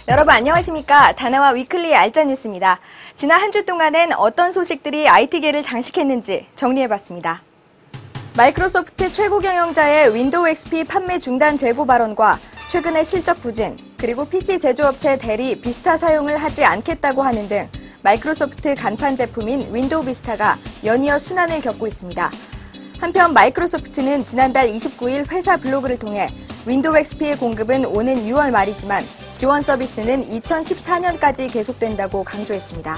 여러분 안녕하십니까? 다나와 위클리 알짜 뉴스입니다. 지난 한 주 동안엔 어떤 소식들이 IT계를 장식했는지 정리해봤습니다. 마이크로소프트 최고 경영자의 윈도우 XP 판매 중단 재고 발언과 최근의 실적 부진, 그리고 PC 제조업체 대리 비스타 사용을 하지 않겠다고 하는 등 마이크로소프트 간판 제품인 윈도우 비스타가 연이어 순환을 겪고 있습니다. 한편 마이크로소프트는 지난달 29일 회사 블로그를 통해 윈도우 XP의 공급은 오는 6월 말이지만 지원 서비스는 2014년까지 계속된다고 강조했습니다.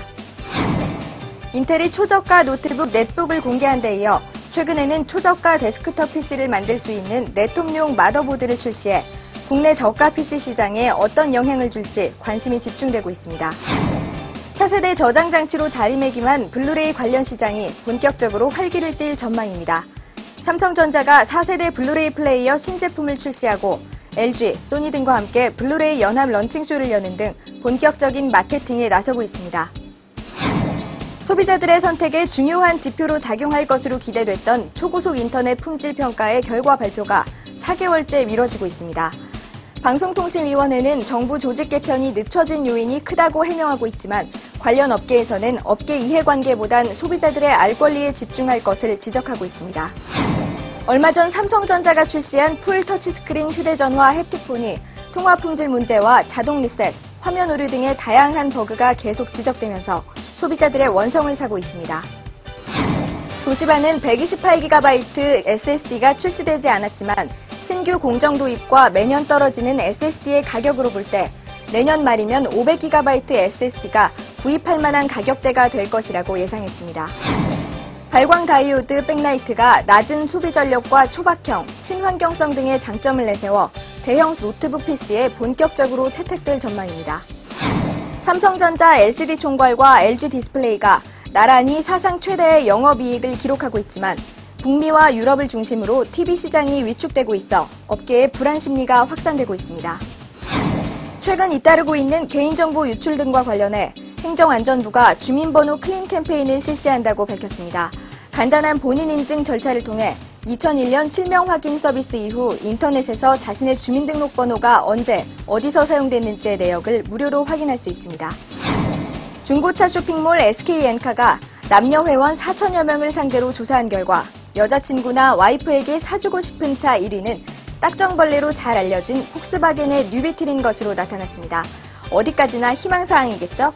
인텔이 초저가 노트북 넷북을 공개한 데 이어 최근에는 초저가 데스크톱 PC를 만들 수 있는 넷톱용 마더보드를 출시해 국내 저가 PC 시장에 어떤 영향을 줄지 관심이 집중되고 있습니다. 차세대 저장 장치로 자리매김한 블루레이 관련 시장이 본격적으로 활기를 띨 전망입니다. 삼성전자가 4세대 블루레이 플레이어 신제품을 출시하고 LG, 소니 등과 함께 블루레이 연합 런칭쇼를 여는 등 본격적인 마케팅에 나서고 있습니다. 소비자들의 선택에 중요한 지표로 작용할 것으로 기대됐던 초고속 인터넷 품질 평가의 결과 발표가 4개월째 미뤄지고 있습니다. 방송통신위원회는 정부 조직 개편이 늦춰진 요인이 크다고 해명하고 있지만 관련 업계에서는 업계 이해관계보단 소비자들의 알 권리에 집중할 것을 지적하고 있습니다. 얼마 전 삼성전자가 출시한 풀 터치스크린 휴대전화 햅틱폰이 통화 품질 문제와 자동 리셋, 화면 오류 등의 다양한 버그가 계속 지적되면서 소비자들의 원성을 사고 있습니다. 도시바는 128GB SSD가 출시되지 않았지만 신규 공정 도입과 매년 떨어지는 SSD의 가격으로 볼 때 내년 말이면 500GB SSD가 구입할 만한 가격대가 될 것이라고 예상했습니다. 발광 다이오드 백라이트가 낮은 소비 전력과 초박형, 친환경성 등의 장점을 내세워 대형 노트북 PC에 본격적으로 채택될 전망입니다. 삼성전자 LCD 총괄과 LG 디스플레이가 나란히 사상 최대의 영업이익을 기록하고 있지만 북미와 유럽을 중심으로 TV 시장이 위축되고 있어 업계의 불안 심리가 확산되고 있습니다. 최근 잇따르고 있는 개인정보 유출 등과 관련해 행정안전부가 주민번호 클린 캠페인을 실시한다고 밝혔습니다. 간단한 본인 인증 절차를 통해 2001년 실명 확인 서비스 이후 인터넷에서 자신의 주민등록번호가 언제, 어디서 사용됐는지의 내역을 무료로 확인할 수 있습니다. 중고차 쇼핑몰 SK엔카가 남녀 회원 4천여 명을 상대로 조사한 결과 여자친구나 와이프에게 사주고 싶은 차 1위는 딱정벌레로 잘 알려진 폭스바겐의 뉴비틀인 것으로 나타났습니다. 어디까지나 희망사항이겠죠?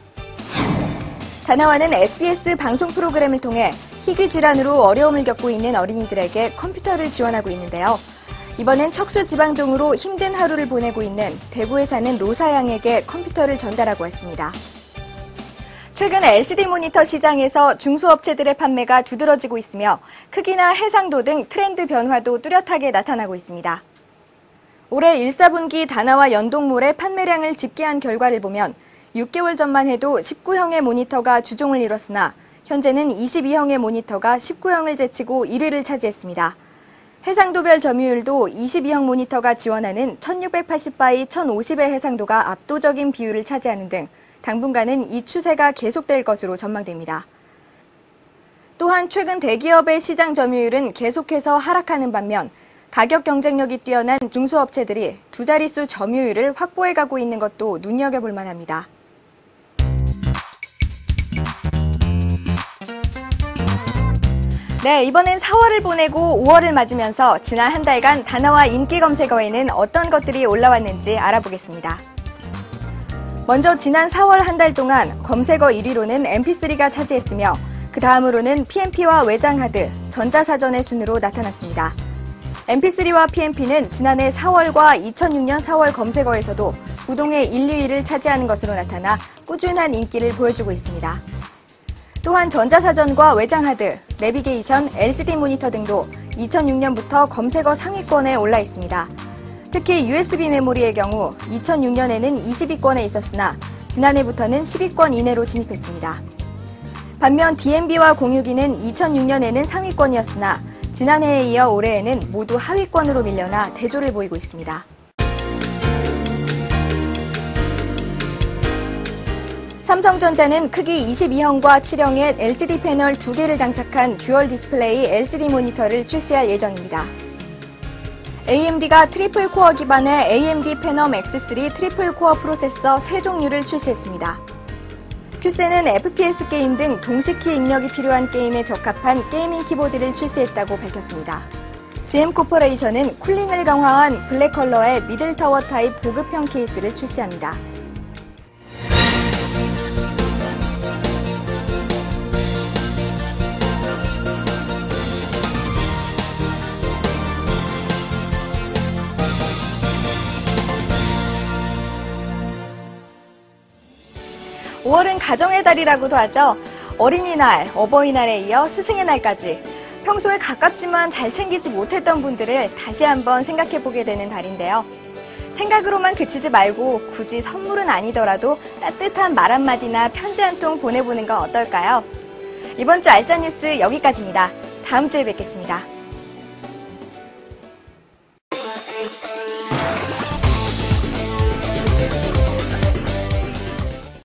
다나와는 SBS 방송 프로그램을 통해 희귀 질환으로 어려움을 겪고 있는 어린이들에게 컴퓨터를 지원하고 있는데요. 이번엔 척수지방종으로 힘든 하루를 보내고 있는 대구에 사는 로사 양에게 컴퓨터를 전달하고 왔습니다. 최근 LCD 모니터 시장에서 중소업체들의 판매가 두드러지고 있으며 크기나 해상도 등 트렌드 변화도 뚜렷하게 나타나고 있습니다. 올해 1사분기 다나와 연동몰의 판매량을 집계한 결과를 보면 6개월 전만 해도 19형의 모니터가 주종을 이뤘으나 현재는 22형의 모니터가 19형을 제치고 1위를 차지했습니다. 해상도별 점유율도 22형 모니터가 지원하는 1680바이 1050의 해상도가 압도적인 비율을 차지하는 등 당분간은 이 추세가 계속될 것으로 전망됩니다. 또한 최근 대기업의 시장 점유율은 계속해서 하락하는 반면 가격 경쟁력이 뛰어난 중소업체들이 두 자릿수 점유율을 확보해가고 있는 것도 눈여겨볼 만합니다. 네, 이번엔 4월을 보내고 5월을 맞으면서 지난 한 달간 다나와 인기 검색어에는 어떤 것들이 올라왔는지 알아보겠습니다. 먼저 지난 4월 한 달 동안 검색어 1위로는 MP3가 차지했으며 그 다음으로는 PMP와 외장하드, 전자사전의 순으로 나타났습니다. MP3와 PMP는 지난해 4월과 2006년 4월 검색어에서도 부동의 1, 2위를 차지하는 것으로 나타나 꾸준한 인기를 보여주고 있습니다. 또한 전자사전과 외장하드, 내비게이션, LCD 모니터 등도 2006년부터 검색어 상위권에 올라 있습니다. 특히 USB 메모리의 경우 2006년에는 20위권에 있었으나 지난해부터는 10위권 이내로 진입했습니다. 반면 DMB와 공유기는 2006년에는 상위권이었으나 지난해에 이어 올해에는 모두 하위권으로 밀려나 대조를 보이고 있습니다. 삼성전자는 크기 22형과 7형의 LCD 패널 2개를 장착한 듀얼 디스플레이 LCD 모니터를 출시할 예정입니다. AMD가 트리플 코어 기반의 AMD 페넘 X3 트리플 코어 프로세서 3종류를 출시했습니다. 큐센은 FPS 게임 등 동시키 입력이 필요한 게임에 적합한 게이밍 키보드를 출시했다고 밝혔습니다. GM 코퍼레이션은 쿨링을 강화한 블랙 컬러의 미들타워 타입 보급형 케이스를 출시합니다. 5월은 가정의 달이라고도 하죠. 어린이날, 어버이날에 이어 스승의 날까지 평소에 가깝지만 잘 챙기지 못했던 분들을 다시 한번 생각해보게 되는 달인데요. 생각으로만 그치지 말고 굳이 선물은 아니더라도 따뜻한 말 한마디나 편지 한 통 보내보는 건 어떨까요? 이번 주 알짜 뉴스 여기까지입니다. 다음 주에 뵙겠습니다.